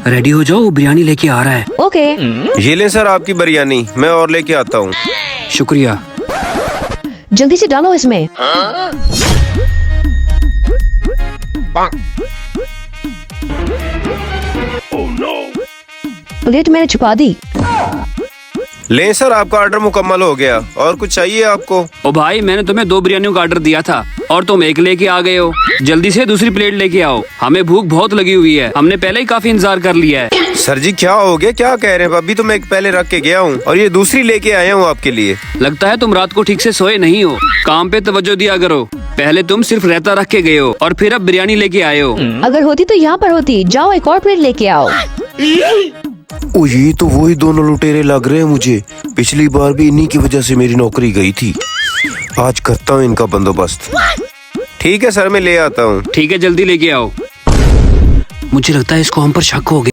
Ready हो जाओ, वो बिरयानी लेके आ रहा है। ओके। ये लें सर आपकी बिरयानी, मैं और लेके आता हूँ। शुक्रिया। जल्दी से डालो इसमें। प्लेट मैंने छुपा दी। लें सर आपका ऑर्डर मुकम्मल हो गया। और कुछ चाहिए आपको? ओ भाई, मैंने तुम्हें 2 बिरयानियों का ऑर्डर दिया था और तुम 1 लेके आ गए हो। जल्दी से दूसरी प्लेट लेके आओ, हमें भूख बहुत लगी हुई है। हमने पहले ही काफी इंतजार कर लिया है। सर जी क्या हो गया, क्या कह रहे हैं? अभी तो मैं एक पहले रख के गया हूँ और ये दूसरी लेके आया हूँ आपके लिए। लगता है तुम रात को ठीक से सोए नहीं हो। काम पे तवज्जो दिया करो। पहले तुम सिर्फ रायता रख के गए हो और फिर अब बिरयानी लेके आए हो। अगर होती तो यहाँ पर होती। जाओ एक और प्लेट लेके आओ। ओ ये तो वही दोनों लुटेरे लग रहे हैं मुझे। पिछली बार भी इन्हीं की वजह से मेरी नौकरी गई थी। आज करता हूँ इनका बंदोबस्त। ठीक है सर, मैं ले आता हूँ। ठीक है, जल्दी लेके आओ। मुझे लगता है इसको हम पर शक हो गया।